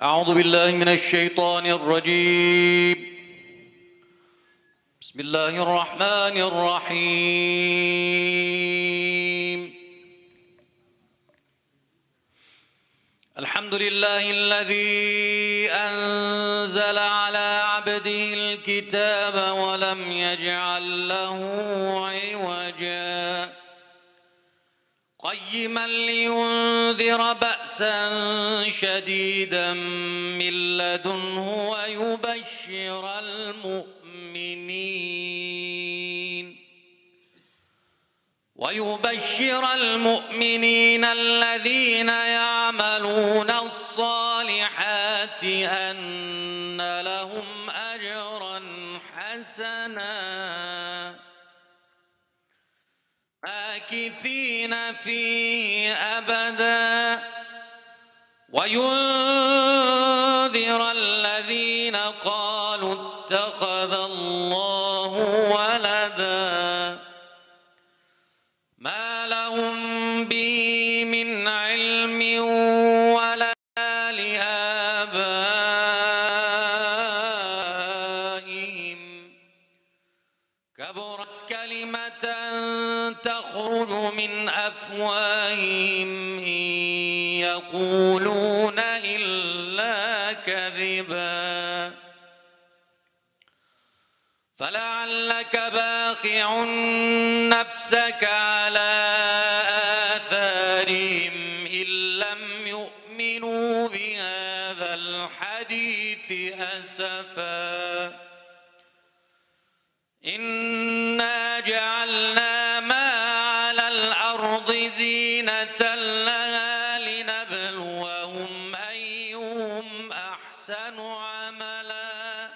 أعوذ بالله من الشيطان الرجيم. بسم الله الرحمن الرحيم. الحمد لله الذي أنزل على عبده الكتاب ولم يجعل له عوجا قيما لينذر بأسا شديدا من لدنه ويبشر المؤمنين الذين يعملون الصالحات أن لهم أجرا حسنا ماكثين فيه أبدا وينذر الذين قالوا اتخذ الله ولدا ما لهم به من علم ولا لآبائهم كبرت كلمة تخرج من أفواههم إن يقولون إلا كذبا فلعلك باخع نفسك على آثارهم إن لم يؤمنوا بهذا الحديث أسفا إنا جعلنا ما على الأرض زينة لها لنبلوهم أيهم أحسن عملا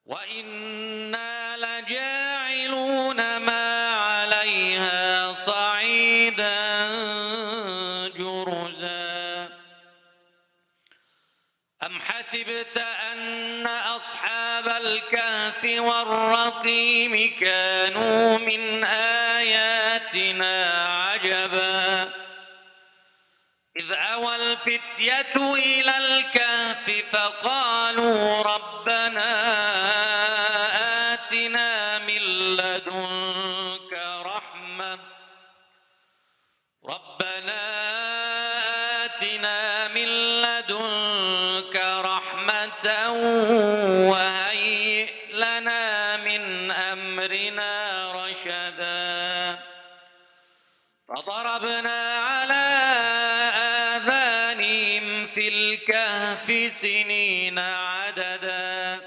وإنا لجاعلون ما عليها صعيدا جرزا أم حسبت أن أصحاب الكهف والرقيم كانوا من آياتنا عجبا إذ أوى الفتية إلى الكهف فقالوا ربنا آتنا من لدنك رحمة وهيئ لنا من أمرنا رشدا فضربنا على آذانهم في الكهف سنين عددا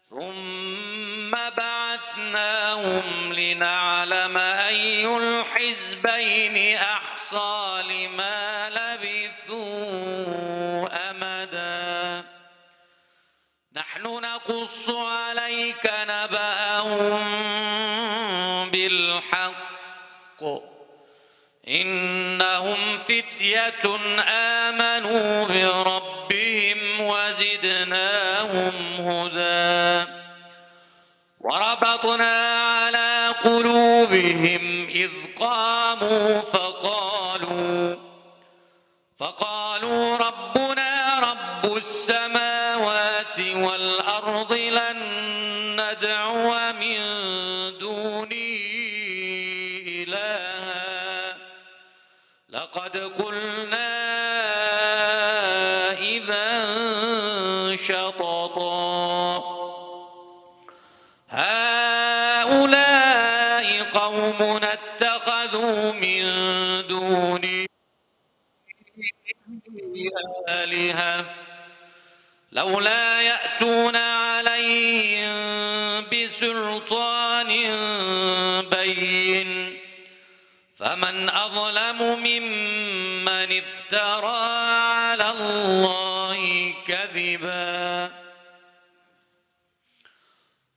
ثم بعثناهم لنعلم أي الحزبين أحصى لما لبثوا أمدا نحن نقص عليك نبأهم بالحق إنهم فتية آمنوا بربهم وزدناهم هدى وربطنا على قلوبهم إذ قاموا فقالوا ربنا رب السماوات والأرض لن ندعو من دونه إلها لقد قلنا إذا شططا هؤلاء قوم اتخذوا من دونه آلهة لولا يأتون عليهم بسلطان بين فمن أظلم ممن افترى على الله كذبا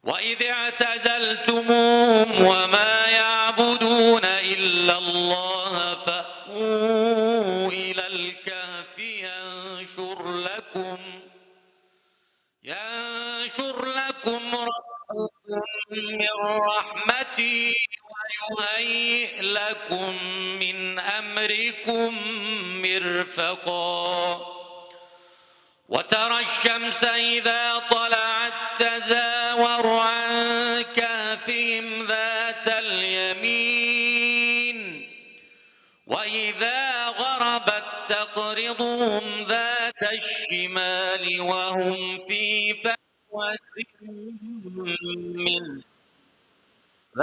وإذ اعتزلتموهم وما يعبدون إلا الله فأووا إلى الكهف ينشر لكم ربكم من رحمته ويهيئ لكم من أمركم مرفقا وترى الشمس إذا طلعت تزاور عن كهفهم ذات اليمين وإذا غربت تقرضهم ذات الشمال وهم في فجوة منه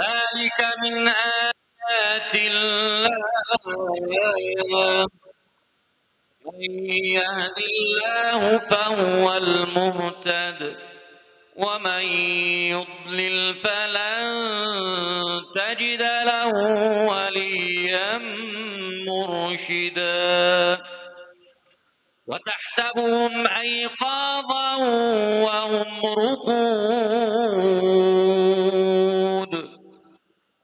ذلك من آيات الله من يهد الله فهو المهتد ومن يضلل فلن تجد له وليا مرشدا وتحسبهم أيقاظا وهم رقود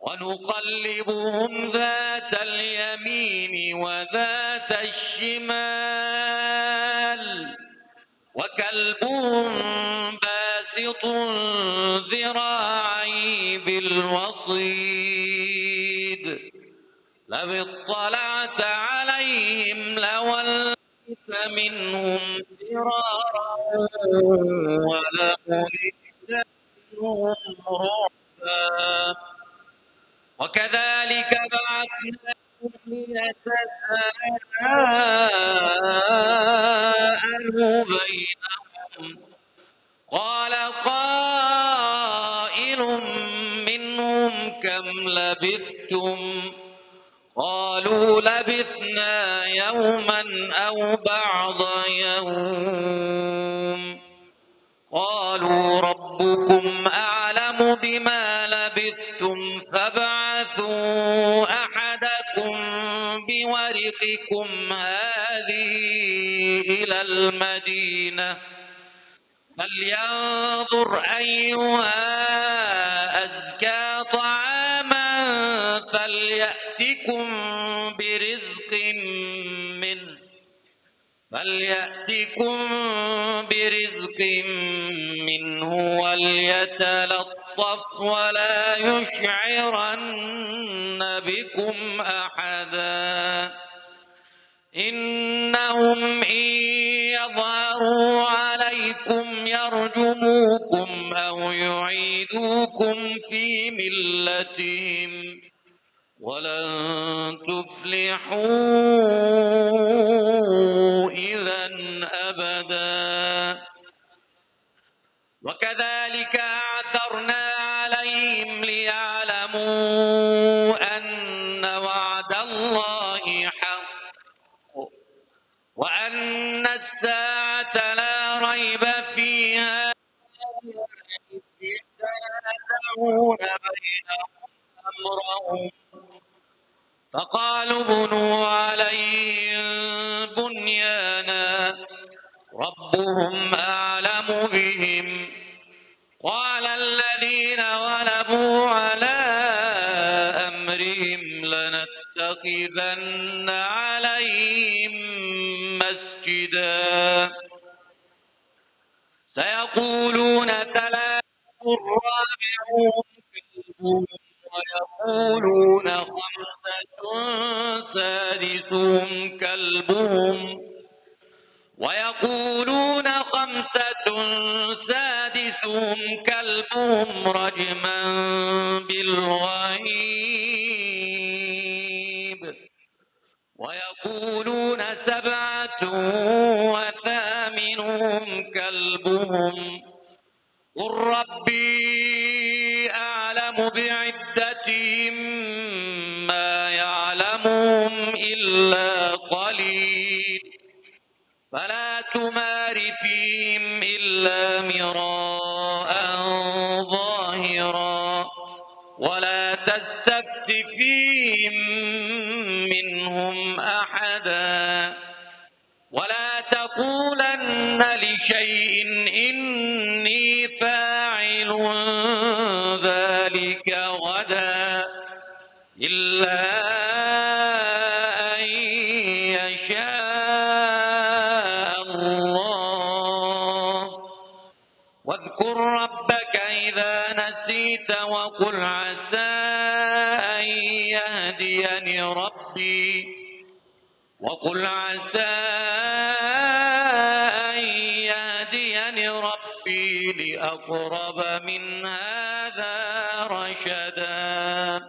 ونقلبهم ذات اليمين وذات الشمال وكلبهم باسط ذراعيه بالوصيد لو اطلعت عليهم لوليت منهم فرارا ولملئت منهم رعبا وكذلك بعثناهم ليتساءلوا بينهم قال قائل منهم كم لبثتم قالوا لبثنا يوما أو بعض يوم قالوا ربكم أعلم بما لبثتم فابعثوا أحدكم بورقكم هذه إلى المدينة فلينظر أيها أزكى طعاما فليأتكم برزق منه وليتلطف ولا يشعرن بكم أحدا إنهم إن يظهروا عليكم يرجموكم أو يعيدوكم في ملتهم ولن تفلحوا إذا أبدا وكذلك أعثرنا عليهم ليعلموا أن وعد الله حق وأن الساعة لا ريب فيها يتنازعون بينهم أمرهم فقالوا بنوا عليهم بنيانا ربهم أعلم بهم قال الذين غلبوا على أمرهم لنتخذن عليهم مسجدا سيقولون ثلاثة رابعهم كلبهم ويقولون خمسة سادسهم كلبهم رجما بالغيب ويقولون سبعة وثامنهم كلبهم قل ربي أعلم بعدتهم ما يعلمهم إلا قليل فلا تمار فيهم إلا مراء ظاهرا ولا تستفت فيهم منهم أحدا ولا تقولن لشيء إني فاعل ذلك غدا إلا أن يشاء الله واذكر ربك إذا نسيت وقل عسى أن يهديني ربي وقل عسى أن أقرب من هذا رشدا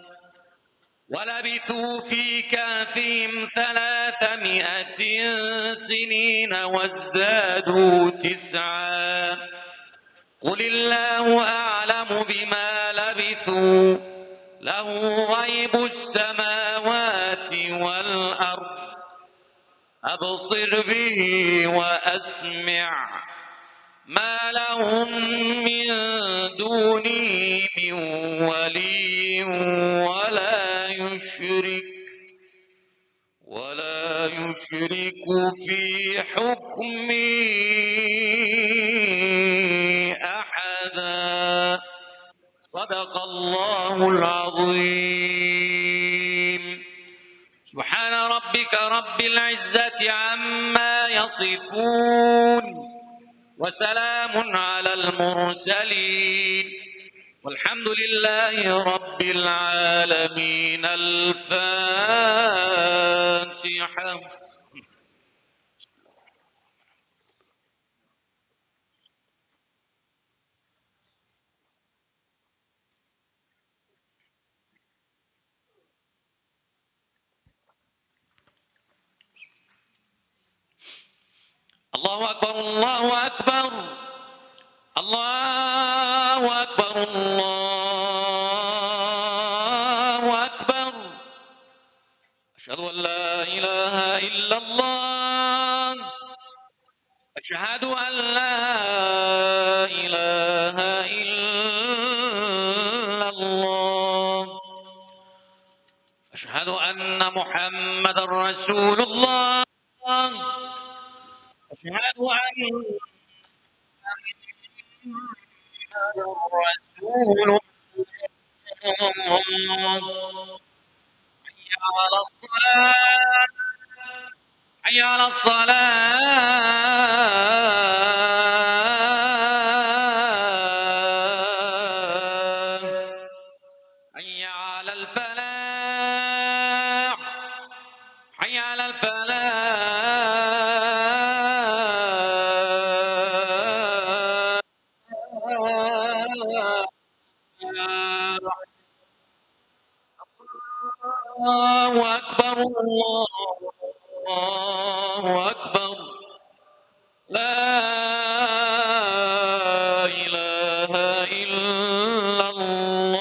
ولبثوا في كهفهم 300 سنين وازدادوا 9 قل الله أعلم بما لبثوا له غيب السماوات والأرض أبصر به وأسمع ما لهم من دونه من ولي ولا يشرك في حكمه أحدا صدق الله العظيم. سبحان ربك رب العزة عما يصفون وسلام على المرسلين والحمد لله رب العالمين. الفاتحة. الله أكبر الله أكبر الله أكبر الله أكبر. أشهد أن لا إله إلا الله. أشهد أن لا إله إلا الله. أشهد أن محمدا رسول الله. أشهد أن رسول الله. حي على الصلاة حي على الصلاة حي على الفلاح حي على الفلاح. الله أكبر الله أكبر. لا إله إلا الله.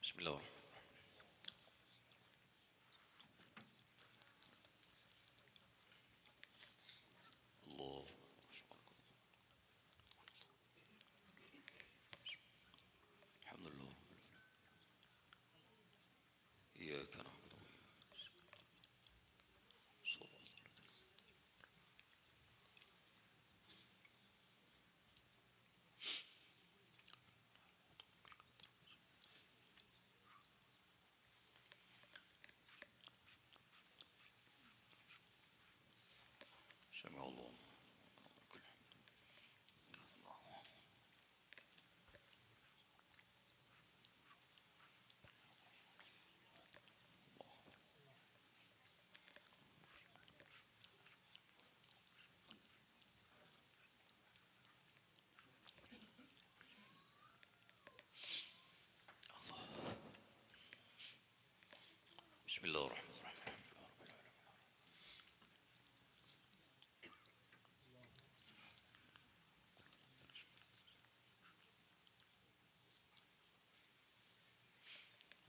بسم الله. الله. الحمد لله. إياك نعبد سمع الله. بسم الله الرحمن الرحيم.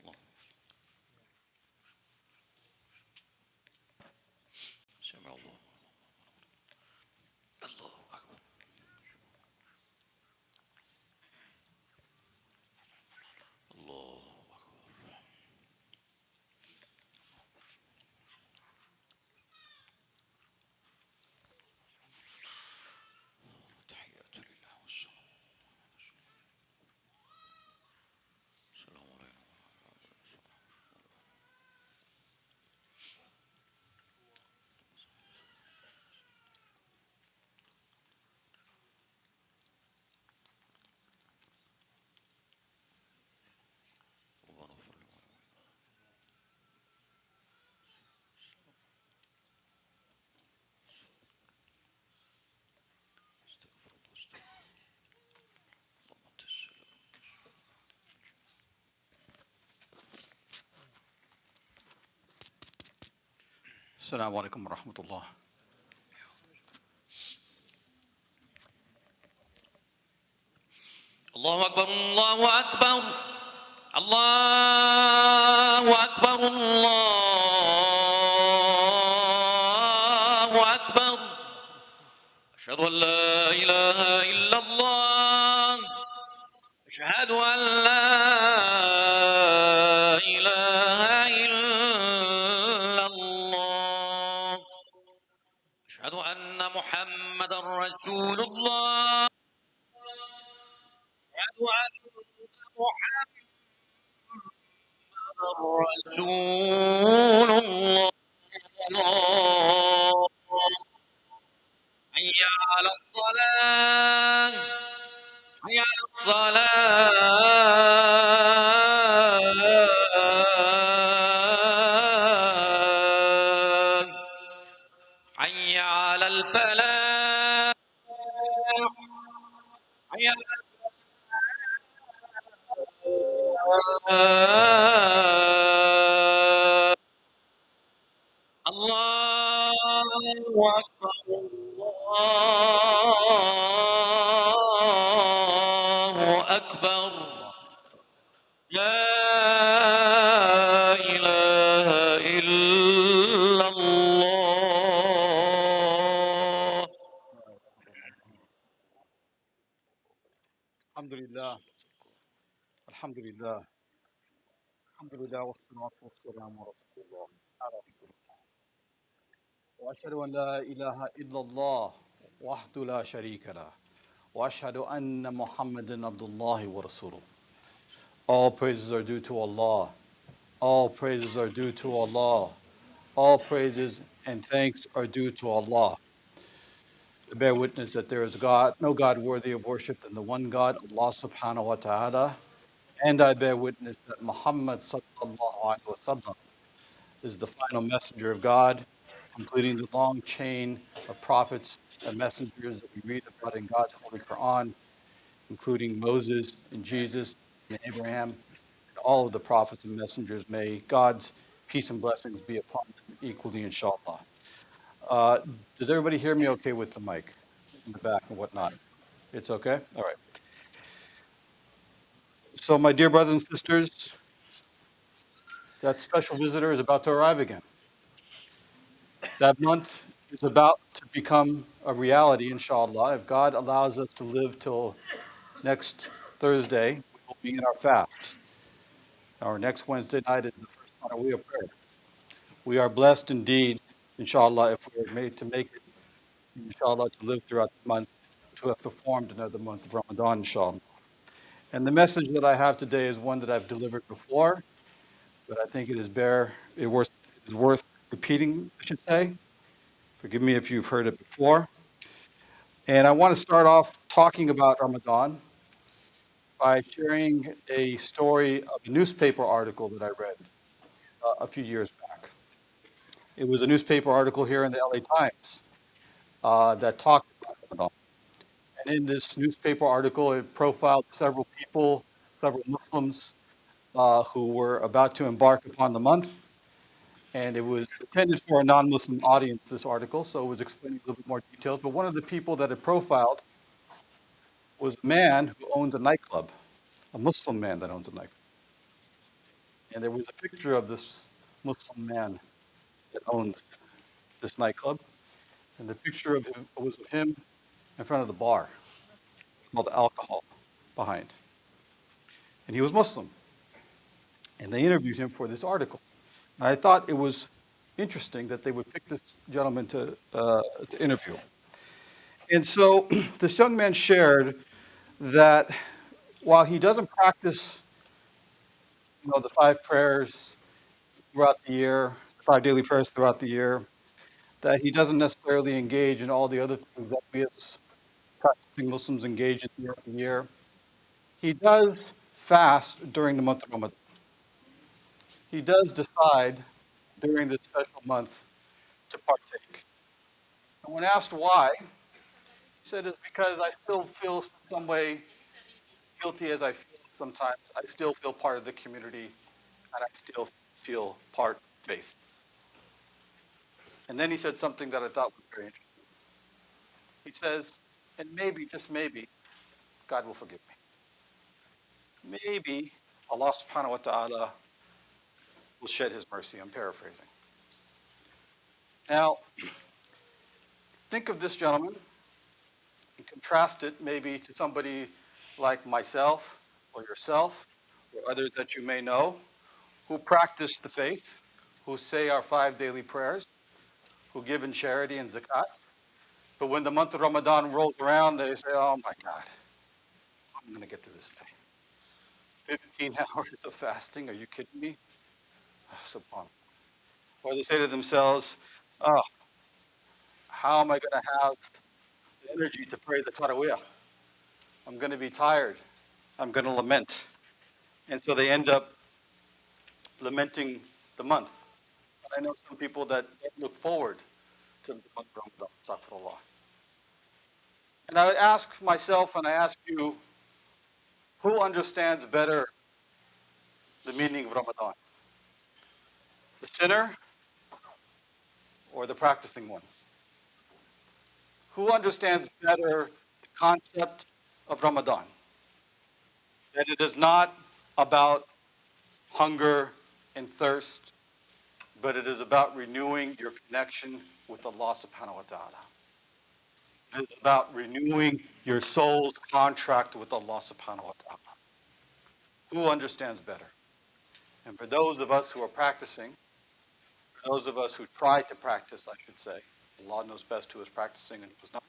الله. سمع الله. الله أكبر. الله أكبر. السلام عليكم ورحمة الله. الله أكبر الله أكبر الله أكبر الله أكبر. أشهد أن لا إله إلا الله. أشهد أن لا إله إلا الله. أشهد أن محمدا رسول الله. أشهد أن محمدا رسول الله. حي على الصلاة. حي على الصلاة. حي على الفلاح. حي على الفلاح. الله أكبر الله أكبر. لا إله إلا الله. الحمد لله. الحمد لله. الحمد لله والصلاة والسلام على رسول الله. على رسول الله. وأشهد أن لا إله إلا الله وحده لا شريك له. وأشهد أن محمدا عبد الله ورسوله. All praises are due to Allah. All praises are due to Allah. All praises and thanks are due to Allah. To bear witness that there is God, no God worthy of worship than the one God, Allah subhanahu wa ta'ala. And I bear witness that Muhammad sallallahu alaihi wasallam is the final messenger of God, completing the long chain of prophets and messengers that we read about in God's Holy Quran, including Moses and Jesus and Abraham, and all of the prophets and messengers. May God's peace and blessings be upon them equally, inshallah. Uh, does everybody hear me okay with the mic in the back and whatnot? It's okay? All right. So, my dear brothers and sisters, that special visitor is about to arrive again. That month is about to become a reality, inshallah. If God allows us to live till next Thursday, we will be in our fast. Our next Wednesday night is the first Taraweeh prayer. We are blessed indeed, inshallah, if we are made to make it, inshallah, to live throughout the month, to have performed another month of Ramadan, inshallah. And the message that I have today is one that I've delivered before, but I think it is worth repeating, I should say. Forgive me if you've heard it before. And I want to start off talking about Ramadan by sharing a story of a newspaper article that I read a few years back. It was a newspaper article here in the LA Times that talked about Ramadan. And in this newspaper article, it profiled several people, several Muslims who were about to embark upon the month. And it was intended for a non Muslim audience, this article, so it was explaining a little bit more details. But one of the people that it profiled was a man who owns a nightclub, a Muslim man that owns a nightclub. And there was a picture of this Muslim man that owns this nightclub. And the picture of him was of him in front of the bar, called alcohol, behind. And he was Muslim. And they interviewed him for this article. And I thought it was interesting that they would pick this gentleman to interview. And so this young man shared that while he doesn't practice, the five prayers throughout the year, five daily prayers throughout the year, that he doesn't necessarily engage in all the other things that we as practicing Muslims engage in throughout the year. He does fast during the month of Ramadan. He does decide during this special month to partake. And when asked why, he said it's because I still feel some way guilty as I feel sometimes. I still feel part of the community and I still feel part of faith. And then he said something that I thought was very interesting. He says, and maybe, just maybe, God will forgive me. Maybe Allah subhanahu wa ta'ala will shed his mercy. I'm paraphrasing. Now, think of this gentleman and contrast it maybe to somebody like myself or yourself or others that you may know who practice the faith, who say our 5 daily prayers, who give in charity and zakat. But when the month of Ramadan rolls around, they say, oh my God, I'm going to get through this day. 15 hours of fasting, are you kidding me? SubhanAllah. Or they say to themselves, oh, how am I going to have the energy to pray the Taraweeh? I'm going to be tired. I'm going to lament. And so they end up lamenting the month. I know some people that look forward to the month of Ramadan, astaghfirullah. And I would ask myself and I ask you, who understands better the meaning of Ramadan? The sinner or the practicing one? Who understands better the concept of Ramadan? That it is not about hunger and thirst, but it is about renewing your connection with Allah subhanahu wa ta'ala. It is about renewing your soul's contract with Allah subhanahu wa ta'ala. Who understands better? And for those of us who are practicing, for those of us who try to practice, I should say, Allah knows best who is practicing and who is not.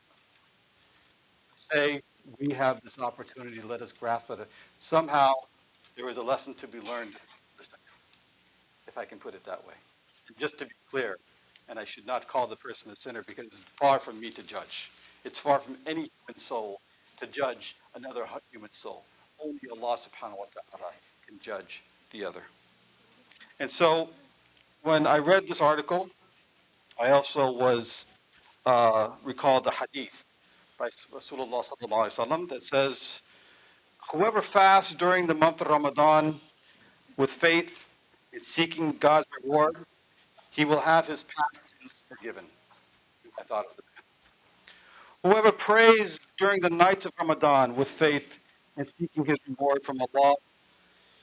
Say, we have this opportunity, let us grasp it. Somehow, there is a lesson to be learned, if I can put it that way. And just to be clear, and I should not call the person a sinner because it's far from me to judge. It's far from any human soul to judge another human soul. Only Allah subhanahu wa ta'ala can judge the other. And so, when I read this article, I also was recalled a hadith by Rasulullah sallallahu alaihi wasallam that says, whoever fasts during the month of Ramadan with faith in seeking God's reward, he will have his past sins forgiven. I thought of it. Whoever prays during the night of Ramadan with faith and seeking his reward from Allah,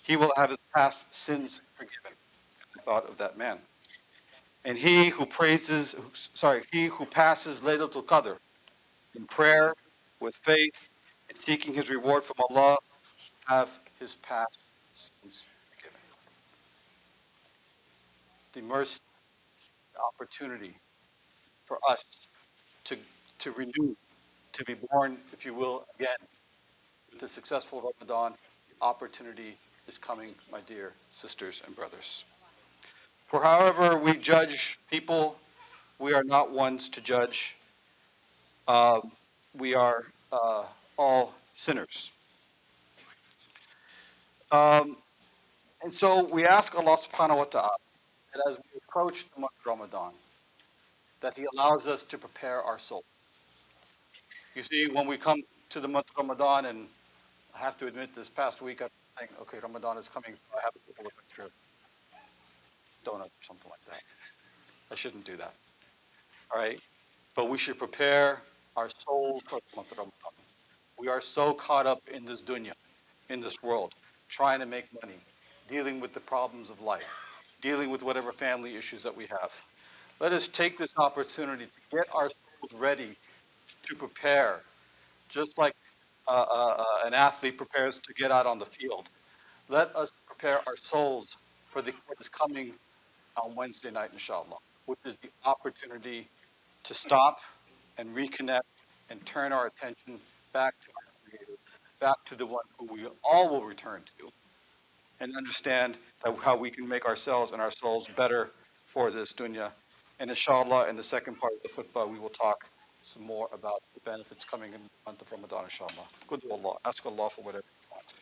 he will have his past sins forgiven. I thought of that man. And he who passes Laylatul Qadr in prayer with faith and seeking his reward from Allah, have his past sins forgiven. The mercy, the opportunity for us to, to renew, to be born, if you will, again, with the successful Ramadan. The opportunity is coming, my dear sisters and brothers. For however we judge people, we are not ones to judge. We are all sinners. Um, and so we ask Allah subhanahu wa ta'ala that as we approach the month of Ramadan, that He allows us to prepare our soul. You see, when we come to the month of Ramadan, and I have to admit, this past week I've been saying, okay, Ramadan is coming, so I have a couple of extra donuts or something like that. I shouldn't do that. All right? But we should prepare our souls for the month of Ramadan. We are so caught up in this dunya, in this world, trying to make money, dealing with the problems of life, dealing with whatever family issues that we have. Let us take this opportunity to get our souls ready to prepare, just like an athlete prepares to get out on the field. Let us prepare our souls for what is coming on Wednesday night, inshallah, which is the opportunity to stop and reconnect and turn our attention back to our Creator, back to the one who we all will return to, and understand how we can make ourselves and our souls better for this dunya. And inshallah, in the second part of the khutbah, we will talk some more about the benefits coming in the month of Ramadan, inshallah. Good to Allah. Ask Allah for whatever you want.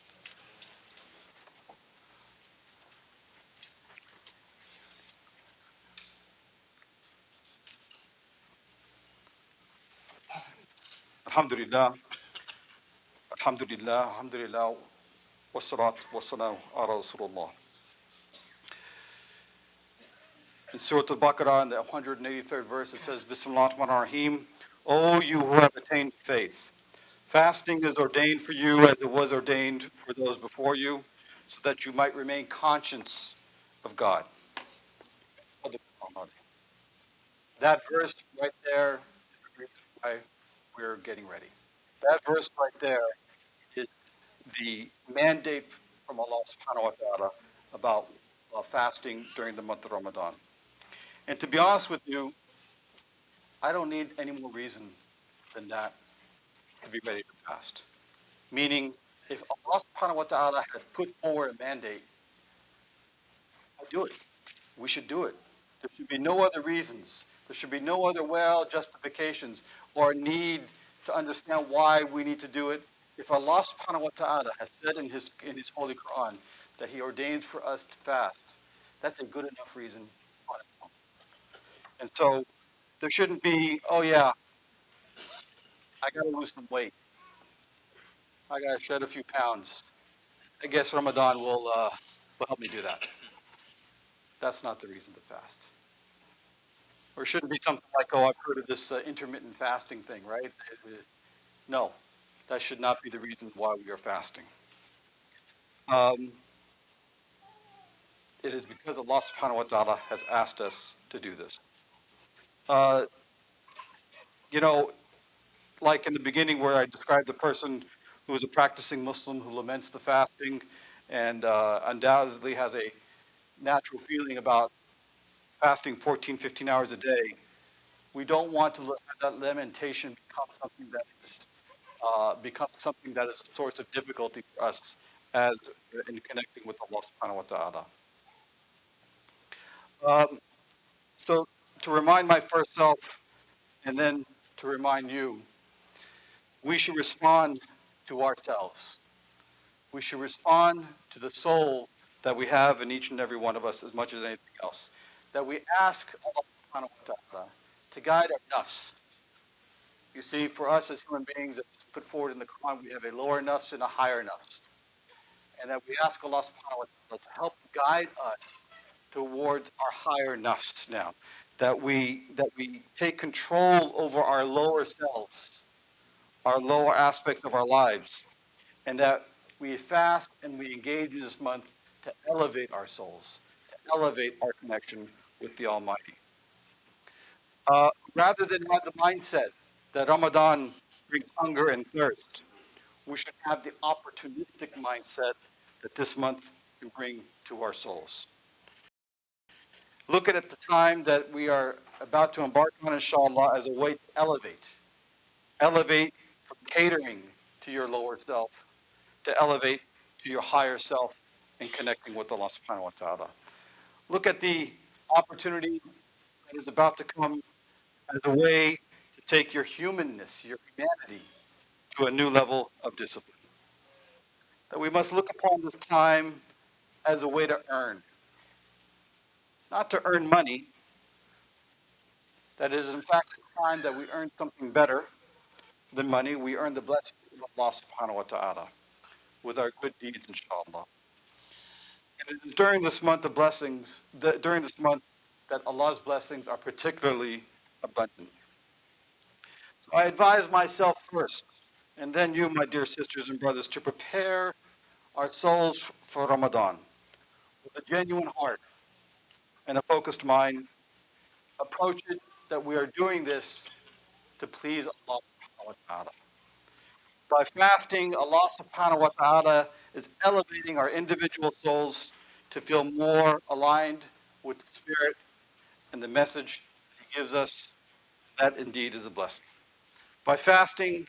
Alhamdulillah, alhamdulillah, alhamdulillah, wassalat wassalamu ala Rasulullah. In Surah Al-Baqarah, in the 183rd verse, it says, Bismillah ar-Rahman ar-Rahim, O you who have attained faith, fasting is ordained for you as it was ordained for those before you, so that you might remain conscious of God. That verse right there is the reason why we're getting ready. That verse right there is the mandate from Allah subhanahu wa ta'ala about fasting during the month of Ramadan. And to be honest with you, I don't need any more reason than that to be ready to fast. Meaning, if Allah subhanahu wa ta'ala has put forward a mandate, I do it. We should do it. There should be no other reasons. There should be no other well justifications or need to understand why we need to do it. If Allah subhanahu wa ta'ala has said in his Holy Quran that He ordains for us to fast, that's a good enough reason on its own. And so there shouldn't be, oh yeah, I gotta lose some weight. I gotta shed a few pounds. I guess Ramadan will help me do that. That's not the reason to fast. Or it shouldn't be something like, oh, I've heard of this intermittent fasting thing, right? No, that should not be the reason why we are fasting. Um, it is because Allah subhanahu wa ta'ala has asked us to do this. Uh, you know, like in the beginning where I described the person who is a practicing Muslim who laments the fasting and undoubtedly has a natural feeling about fasting 14, 15 hours a day, we don't want to let that lamentation become something that is a source of difficulty for us as in connecting with Allah subhanahu wa ta'ala. Um, so to remind my first self and then to remind you, we should respond to ourselves. We should respond to the soul that we have in each and every one of us as much as anything else. That we ask Allah subhanahu wa ta'ala to guide our nafs. You see, for us as human beings, as put forward in the Quran, we have a lower nafs and a higher nafs. And that we ask Allah subhanahu wa ta'ala to help guide us towards our higher nafs now. That we take control over our lower selves, our lower aspects of our lives, and that we fast and we engage in this month to elevate our souls, to elevate our connection with the Almighty. Rather than have the mindset that Ramadan brings hunger and thirst, we should have the opportunistic mindset that this month can bring to our souls. Look at the time that we are about to embark on, inshallah, as a way to elevate. Elevate from catering to your lower self, to elevate to your higher self in connecting with Allah subhanahu wa ta'ala. Look at the opportunity that is about to come as a way to take your humanness, your humanity, to a new level of discipline. That we must look upon this time as a way to earn, not to earn money. That is, in fact, a time that we earn something better than money. We earn the blessings of Allah subhanahu wa ta'ala with our good deeds, inshallah. And it is during this month of blessings, during this month, that Allah's blessings are particularly abundant. So I advise myself first, and then you, my dear sisters and brothers, to prepare our souls for Ramadan with a genuine heart and a focused mind. Approach it that we are doing this to please Allah subhanahu wa ta'ala. By fasting, Allah subhanahu wa ta'ala is elevating our individual souls to feel more aligned with the Spirit and the message He gives us. That indeed is a blessing. By fasting,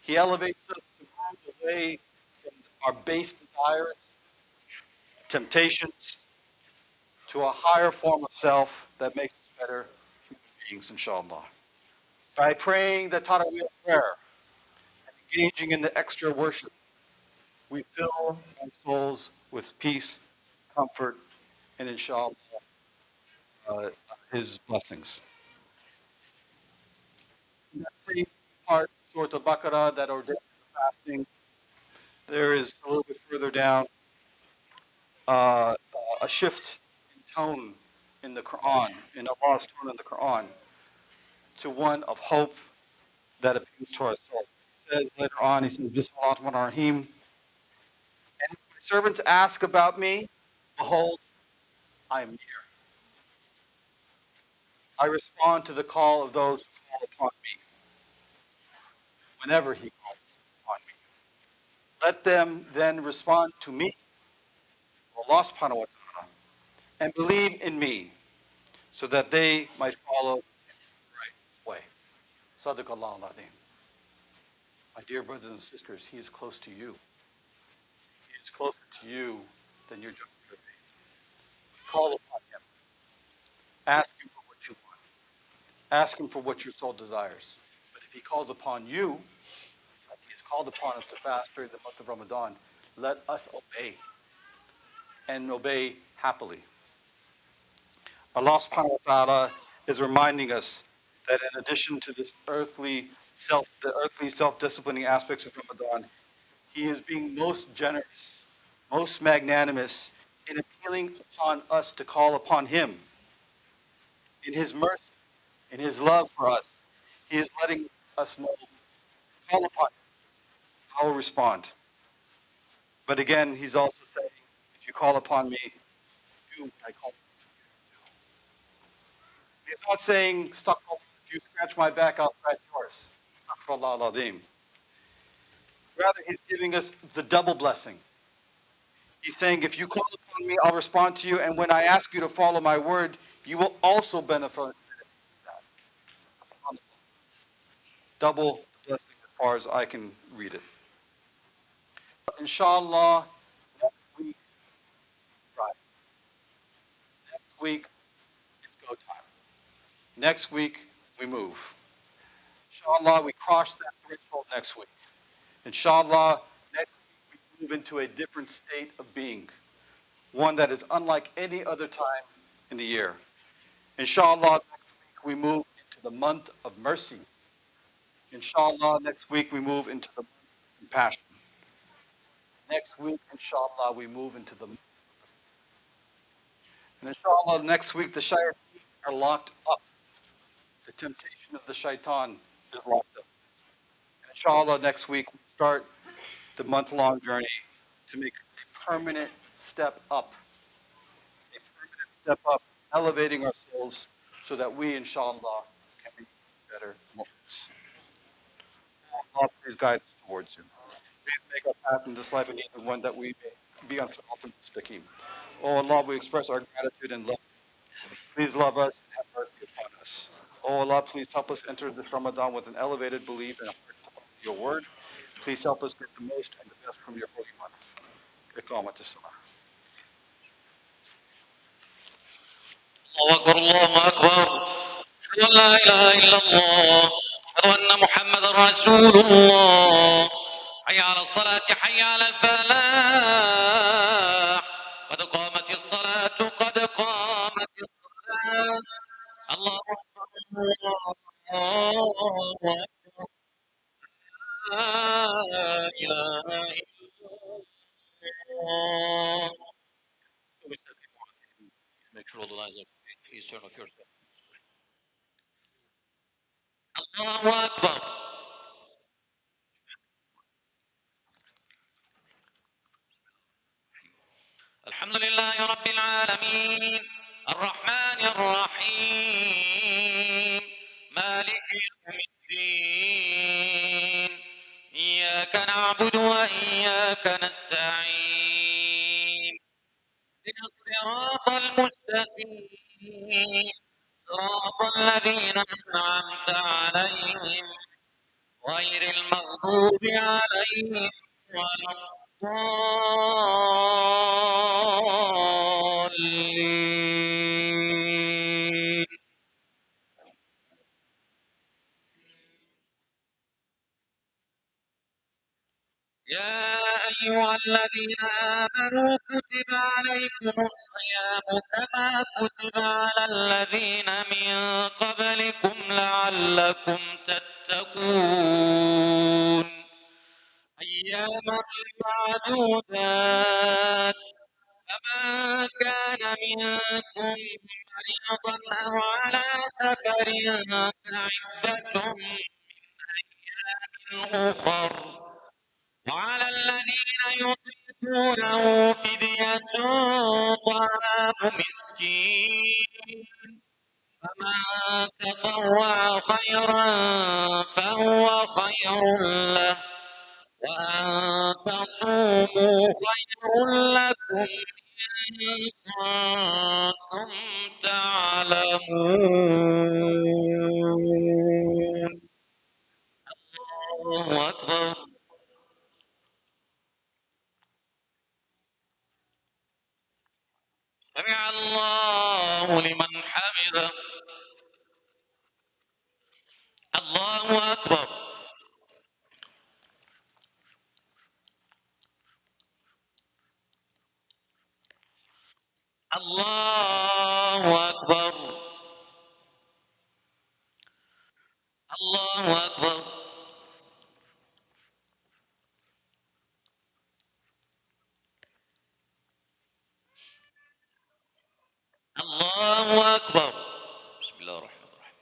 He elevates us to move away from our base desires, temptations, to a higher form of self that makes us better human beings, inshallah. By praying the Taraweeh prayer and engaging in the extra worship, we fill our souls with peace, comfort, and inshallah, uh, His blessings. In that same part, Surah Al-Baqarah, that ordains fasting, there is a little bit further down a shift in tone in the Quran, in Allah's tone in the Quran, to one of hope that appeals to our soul. He says later on, he says, Bismillah ar-Rahman ar-Rahim, and if my servants ask about me, behold, I am near. I respond to the call of those who call upon me whenever he calls upon me. Let them then respond to me, Allah subhanahu wa ta'ala, and believe in me so that they might follow the right way. Sadaq Allah al-Azim. My dear brothers and sisters, he is close to you. He is closer to you than your geography. Call upon him. Ask him for what you want. Ask him for what your soul desires. But if he calls upon you, like he has called upon us to fast during the month of Ramadan, let us obey and obey happily. Allah subhanahu wa ta'ala is reminding us that in addition to this the earthly self-disciplining aspects of Ramadan, he is being most generous, most magnanimous in appealing upon us to call upon him in his mercy, in his love for us. He is letting us know, call upon him, I will respond. But again, he's also saying, if you call upon me, do what I call. He's not saying, Astaghfirullah, if you scratch my back, I'll scratch yours. Astaghfirullah al-Azim. Rather, he's giving us the double blessing. He's saying, if you call upon me, I'll respond to you. And when I ask you to follow my word, you will also benefit from that. Double blessing as far as I can read it. Inshallah, next week, right. Next week, it's go time. Next week, we move. Inshallah, we cross that threshold next week. Inshallah, next week we move into a different state of being, one that is unlike any other time in the year. Inshallah, next week we move into the month of mercy. Inshallah, next week we move into the month of compassion. Next week, inshallah, we move into the, and inshallah, next week the shayateen are locked up. The temptation of the shaitan is locked up. And inshallah, next week we start the month-long journey to make a permanent step up, elevating our souls so that we, inshallah, can be better moments. Allah, please guide us towards you. Please make our path in this life and the one that we may be on Sirat al-Mustaqim. Oh Allah, we express our gratitude and love. Please love us and have mercy upon us. Oh Allah, please help us enter this Ramadan with an elevated belief and a heart to follow your word. Please help us get the most and the best from your holy month. Iqamat as-salah. الله أكبر الله أكبر. أشهد أن لا إله إلا الله. أشهد أن محمد رسول الله. حي على الصلاة حي على الفلاح. قد قامت الصلاة قد قامت الصلاة. الله أكبر الله أكبر. لا إله إلا الله. Make sure all the lines are okay. Please turn off your cell. الله أكبر. الحمد لله رب العالمين الرحمن الرحيم مالك يوم الدين إياك نعبد وإياك نستعين اهدنا الصراط المستقيم صراط الذين أنعمت عليهم غير المغضوب عليهم ولا الضالين. يا أيها الذين آمنوا كتب عليكم الصيام كما كتب على الذين من قبلكم لعلكم تتقون أياما معدودات فمن كان منكم مريضا أو على سفر فعدة من أخر وعلى الذين يطيقونه فدية طعام مسكين فمن تطوع خيرا فهو خير له وأن تصوموا خير لكم إن كنتم تعلمون. الله أكبر. سمع الله لمن حمده. الله أكبر. الله أكبر. الله أكبر. الله أكبر. بسم الله الرحمن الرحيم.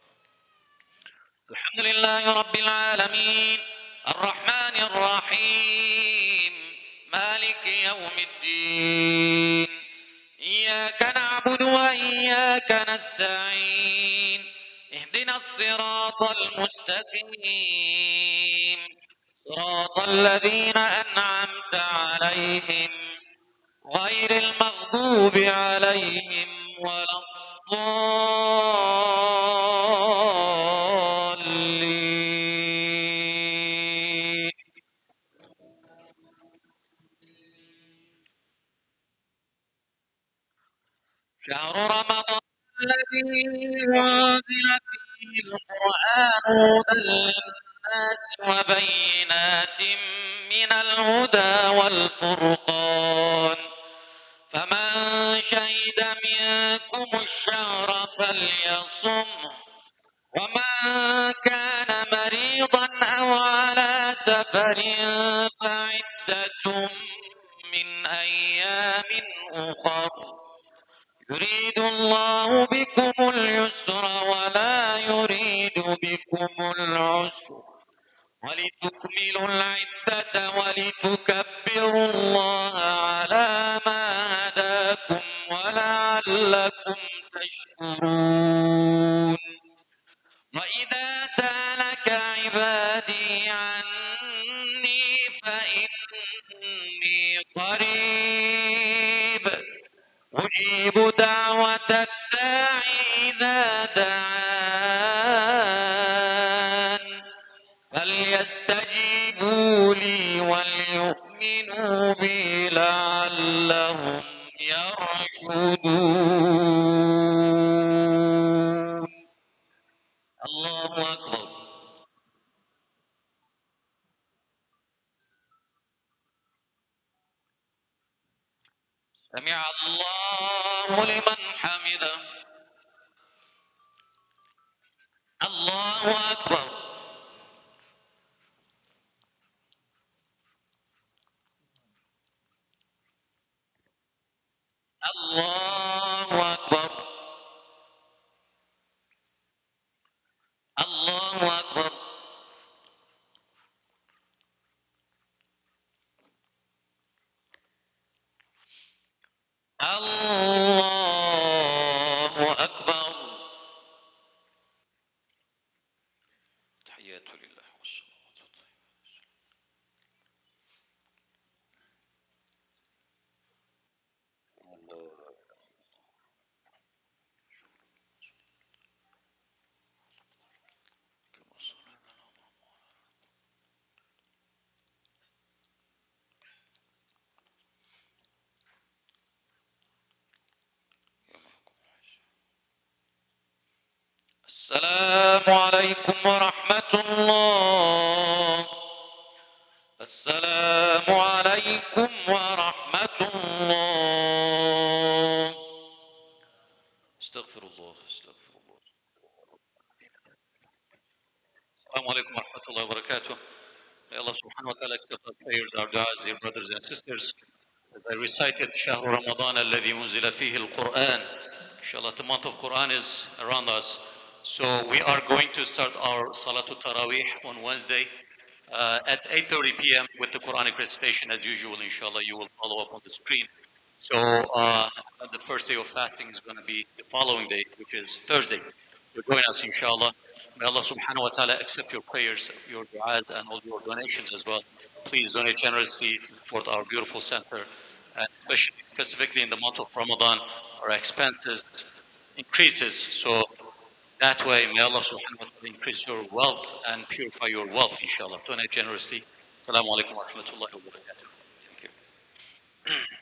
الحمد لله رب العالمين الرحمن الرحيم مالك يوم الدين إياك نعبد وإياك نستعين اهدنا الصراط المستقيم صراط الذين أنعمت عليهم غير المغضوب عليهم ولا الضالين. شهر رمضان الذي أنزل فيه القرآن هدى للناس وبينات من الهدى والفرقان فمن شهد منكم الشهر فليصمه ومن كان مريضا أو على سفر فعدة من أيام أخر يريد الله بكم اليسر ولا يريد بكم العسر ولتكملوا العدة ولتكبروا الله على ما هداكم ولعلكم تشكرون. وإذا سألك عبادي عني فإني قريب أجيب دعوة الداع إذا دعان فليستجيبوا لي وليؤمنوا بي لعلهم يرشدون. الله أكبر. سمع الله لمن حمده. الله أكبر. الله أكبر. الله أكبر. الله أكبر. تحيات لله والصلوات والطيبات. السلام عليكم ورحمة الله. السلام عليكم ورحمة الله. استغفر الله استغفر الله. السلام عليكم ورحمة الله وبركاته. May Allah subhanahu wa ta'ala accept our prayers, our du'as, dear brothers and sisters. As I recited, شهر رمضان الذي أنزل فيه القرآن. Inshallah, the month of Quran is around us. So we are going to start our Salatul Taraweeh on Wednesday at 8:30 p.m. with the Quranic recitation as usual. Inshallah, you will follow up on the screen. So the first day of fasting is going to be the following day, which is Thursday. So join us, inshallah. May Allah subhanahu wa ta'ala accept your prayers, your du'as, and all your donations as well. Please donate generously to support our beautiful center, and especially, specifically in the month of Ramadan, our expenses increases. So that way, may Allah subhanahu wa ta'ala increase your wealth and purify your wealth, inshallah. Donate generously. Assalamu alaikum wa rahmatullahi wa barakatuh. Thank you.